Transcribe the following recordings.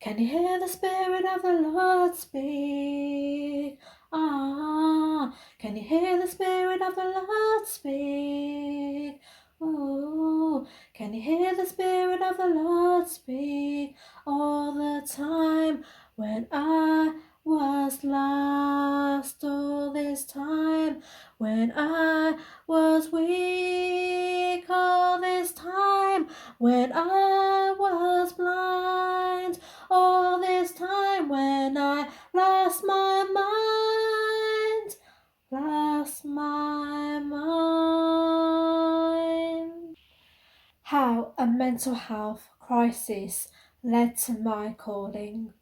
Can you hear the Spirit of the Lord speak? Ah, can you hear the Spirit of the Lord speak? Oh, can you hear the Spirit of the Lord speak all the time when I was lost all this time, when I was weak all this time, when I was blind all this time, when I lost my mind, lost my mind. How a mental health crisis led to my calling.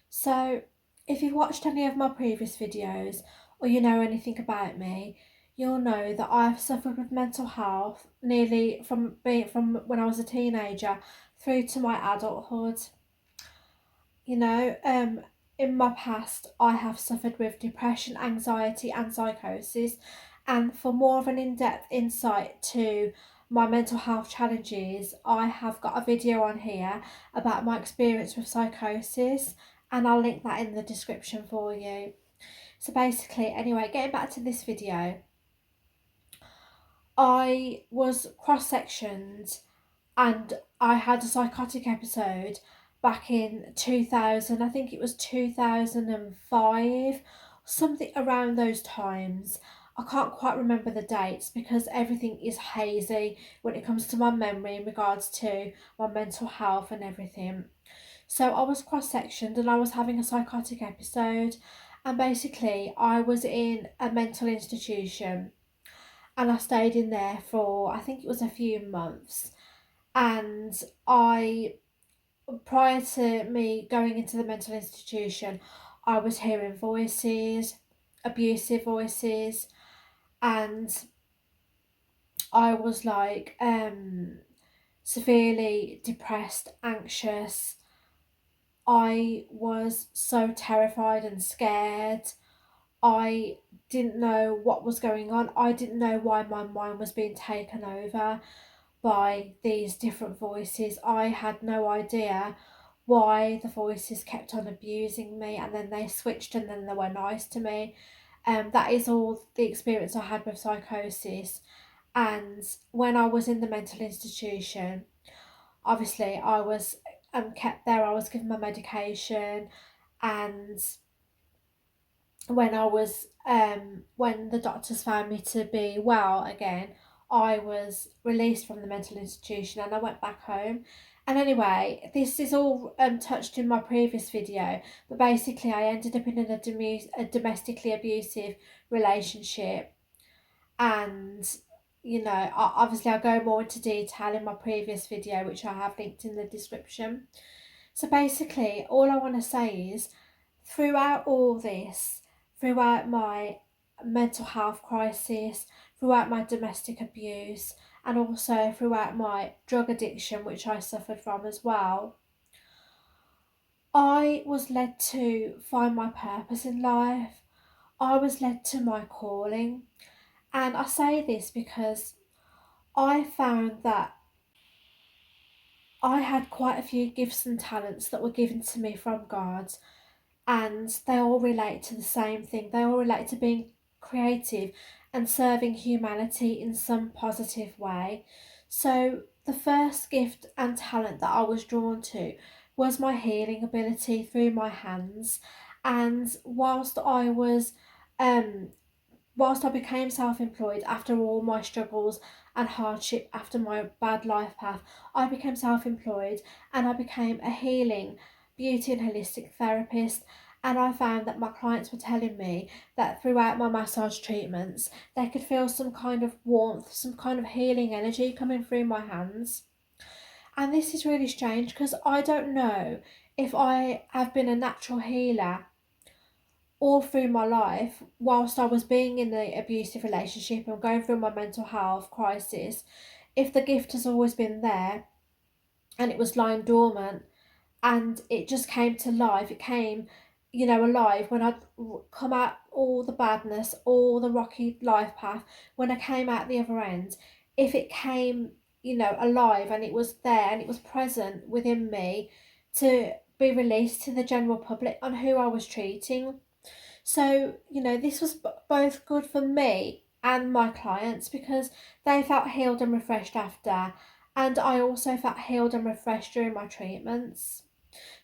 So, if you've watched any of my previous videos or you know anything about me, you'll know that I've suffered with mental health nearly from when I was a teenager through to my adulthood. You know, in my past, I have suffered with depression, anxiety, and psychosis. And for more of an in-depth insight to my mental health challenges, I have got a video on here about my experience with psychosis, and I'll link that in the description for you. So basically, anyway, getting back to this video, I was cross-sectioned and I had a psychotic episode back in 2000, I think it was 2005, something around those times. I can't quite remember the dates because everything is hazy when it comes to my memory in regards to my mental health and everything. So I was cross-sectioned and I was having a psychotic episode, and basically I was in a mental institution and I stayed in there for, I think it was a few months. And I, prior to me going into the mental institution, I was hearing voices, abusive voices, and I was like severely depressed, anxious. I was so terrified and scared. I didn't know what was going on. I didn't know why my mind was being taken over by these different voices. I had no idea why the voices kept on abusing me and then they switched and then they were nice to me. That is all the experience I had with psychosis. And when I was in the mental institution, obviously I was kept there. I was given my medication, and when the doctors found me to be well again, I was released from the mental institution and I went back home. And anyway, this is all touched in my previous video, but basically I ended up in a domestically abusive relationship. And obviously I'll go more into detail in my previous video, which I have linked in the description. So basically all I want to say is, throughout all this, throughout my mental health crisis, throughout my domestic abuse, and also throughout my drug addiction, which I suffered from as well, I was led to find my purpose in life. I was led to my calling. And I say this because I found that I had quite a few gifts and talents that were given to me from God, and they all relate to the same thing. They all relate to being creative and serving humanity in some positive way. So, the first gift and talent that I was drawn to was my healing ability through my hands. And um, whilst I became self-employed after all my struggles and hardship after my bad life path, I became self-employed and I became a healing, beauty and holistic therapist. And I found that my clients were telling me that throughout my massage treatments, they could feel some kind of warmth, some kind of healing energy coming through my hands. And this is really strange because I don't know if I have been a natural healer all through my life, whilst I was being in the abusive relationship and going through my mental health crisis, if the gift has always been there and it was lying dormant and it just came to life, it came, alive when I'd come out all the badness, all the rocky life path, when I came out the other end, if it came, alive and it was there and it was present within me to be released to the general public on who I was treating. So, this was both good for me and my clients because they felt healed and refreshed after, and I also felt healed and refreshed during my treatments.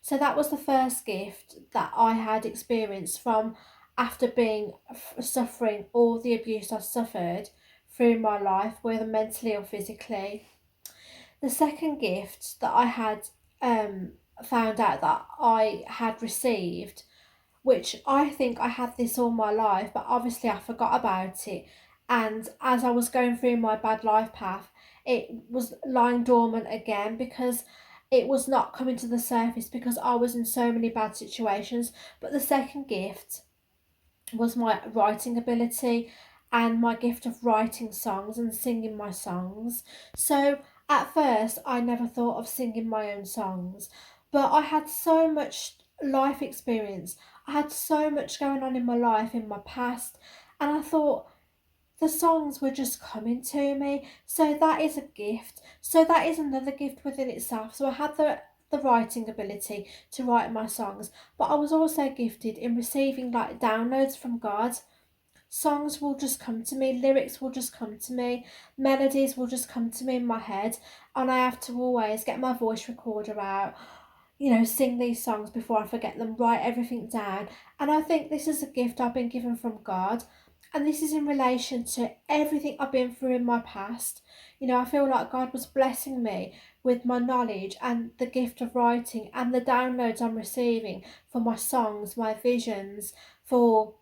So, that was the first gift that I had experienced from after being suffering all the abuse I suffered through my life, whether mentally or physically. The second gift that I had found out that I had received, which I think I had this all my life, but obviously I forgot about it. And as I was going through my bad life path, it was lying dormant again because it was not coming to the surface because I was in so many bad situations. But the second gift was my writing ability and my gift of writing songs and singing my songs. So at first, I never thought of singing my own songs, but I had so much life experience. I had so much going on in my life, in my past, and I thought the songs were just coming to me. So that is a gift. So that is another gift within itself. So I had the writing ability to write my songs, but I was also gifted in receiving like downloads from God. Songs will just come to me, lyrics will just come to me, melodies will just come to me in my head, and I have to always get my voice recorder out, sing these songs before I forget them, write everything down. And I think this is a gift I've been given from God. And this is in relation to everything I've been through in my past. I feel like God was blessing me with my knowledge and the gift of writing and the downloads I'm receiving for my songs, my visions, for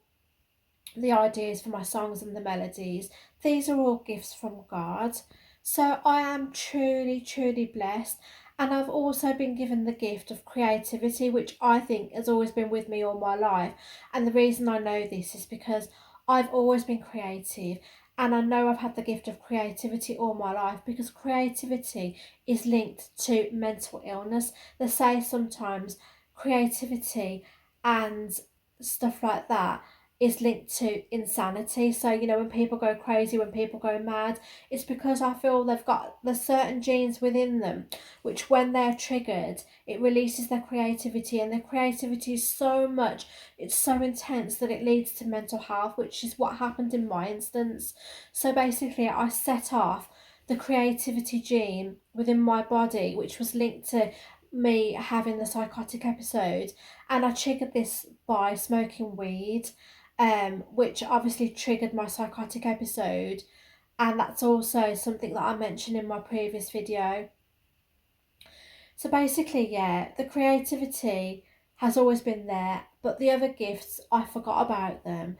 the ideas for my songs and the melodies. These are all gifts from God. So I am truly, truly blessed. And I've also been given the gift of creativity, which I think has always been with me all my life. And the reason I know this is because I've always been creative. And I know I've had the gift of creativity all my life because creativity is linked to mental illness. They say sometimes creativity and stuff like that is linked to insanity. So, when people go crazy, when people go mad, it's because I feel they've got the certain genes within them, which when they're triggered, it releases their creativity, and their creativity is so much, it's so intense that it leads to mental health, which is what happened in my instance. So basically, I set off the creativity gene within my body, which was linked to me having the psychotic episode, and I triggered this by smoking weed, which obviously triggered my psychotic episode, and that's also something that I mentioned in my previous video. So basically, yeah, the creativity has always been there, but the other gifts, I forgot about them,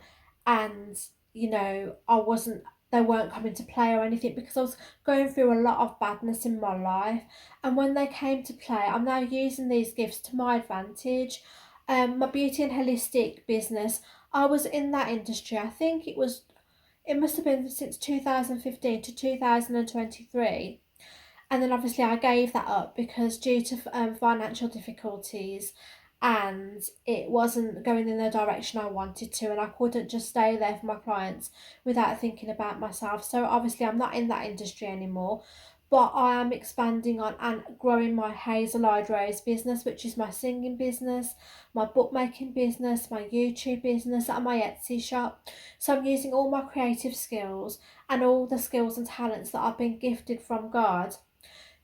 and I wasn't, they weren't coming to play or anything because I was going through a lot of badness in my life, and when they came to play, I'm now using these gifts to my advantage. My beauty and holistic business, I was in that industry. I think it must have been since 2015 to 2023. And then obviously I gave that up because due to financial difficulties, and it wasn't going in the direction I wanted to, and I couldn't just stay there for my clients without thinking about myself. So obviously I'm not in that industry anymore, but I am expanding on and growing my Hazel-Eyed-Rose business, which is my singing business, my bookmaking business, my YouTube business, and my Etsy shop. So I'm using all my creative skills and all the skills and talents that I've been gifted from God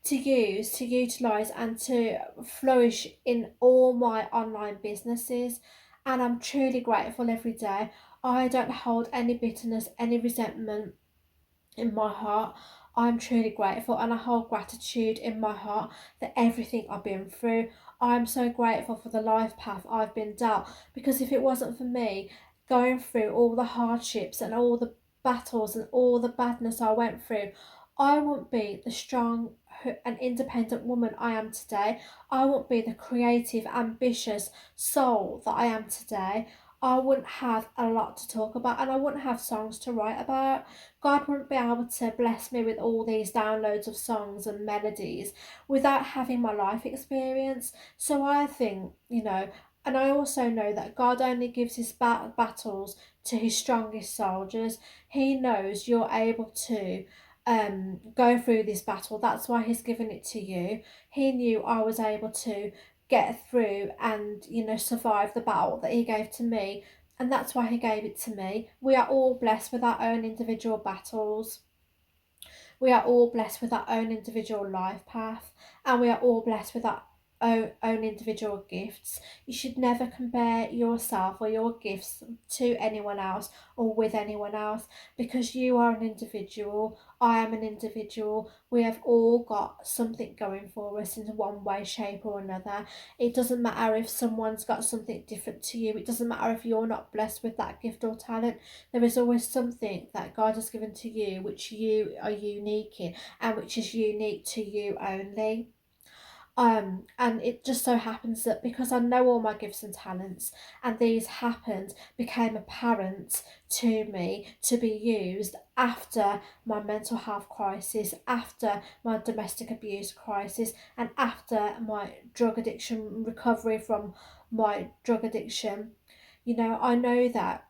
to use, to utilize, and to flourish in all my online businesses. And I'm truly grateful every day. I don't hold any bitterness, any resentment in my heart. I'm truly grateful, and I hold gratitude in my heart for everything I've been through. I'm so grateful for the life path I've been dealt, because if it wasn't for me going through all the hardships and all the battles and all the badness I went through, I wouldn't be the strong and independent woman I am today. I wouldn't be the creative, ambitious soul that I am today. I wouldn't have a lot to talk about, and I wouldn't have songs to write about. God wouldn't be able to bless me with all these downloads of songs and melodies without having my life experience. So I think, and I also know that God only gives his battles to his strongest soldiers. He knows you're able to go through this battle. That's why he's given it to you. He knew I was able to get through and, survive the battle that he gave to me. And that's why he gave it to me. We are all blessed with our own individual battles. We are all blessed with our own individual life path, and we are all blessed with our own individual gifts. You should never compare yourself or your gifts to anyone else or with anyone else, because you are an individual. I am an individual. We have all got something going for us in one way, shape, or another. It doesn't matter if someone's got something different to you, it doesn't matter if you're not blessed with that gift or talent. There is always something that God has given to you which you are unique in, and which is unique to you only. And it just so happens that because I know all my gifts and talents, and these became apparent to me to be used after my mental health crisis, after my domestic abuse crisis, and after my drug addiction recovery from my drug addiction. I know that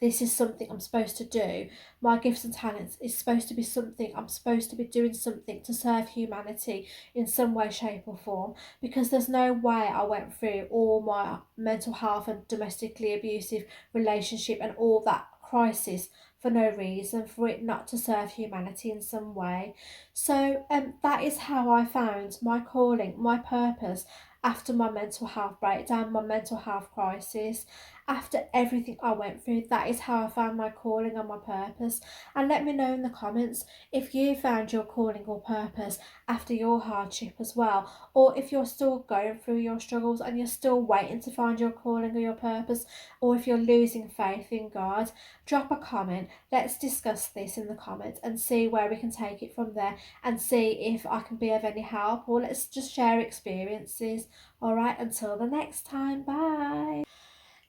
this is something I'm supposed to do. My gifts and talents is supposed to be something I'm supposed to be doing, something to serve humanity in some way, shape, or form. Because there's no way I went through all my mental health and domestically abusive relationship and all that crisis for no reason, for it not to serve humanity in some way. So that is how I found my calling, my purpose after my mental health breakdown, my mental health crisis. After everything I went through, that is how I found my calling and my purpose. And let me know in the comments if you found your calling or purpose after your hardship as well, or if you're still going through your struggles and you're still waiting to find your calling or your purpose, or if you're losing faith in God. Drop a comment. Let's discuss this in the comments and see where we can take it from there, and see if I can be of any help, or let's just share experiences. Alright, until the next time, bye.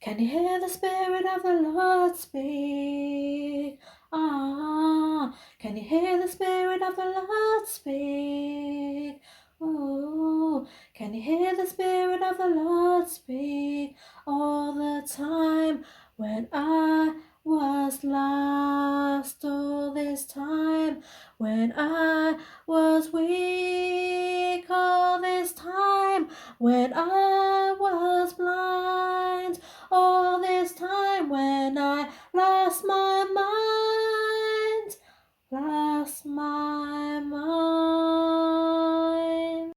Can you hear the Spirit of the Lord speak? Ah, can you hear the Spirit of the Lord speak? Oh, can you hear the Spirit of the Lord speak? All the time when I was lost, all this time when I was weak, all this time when I was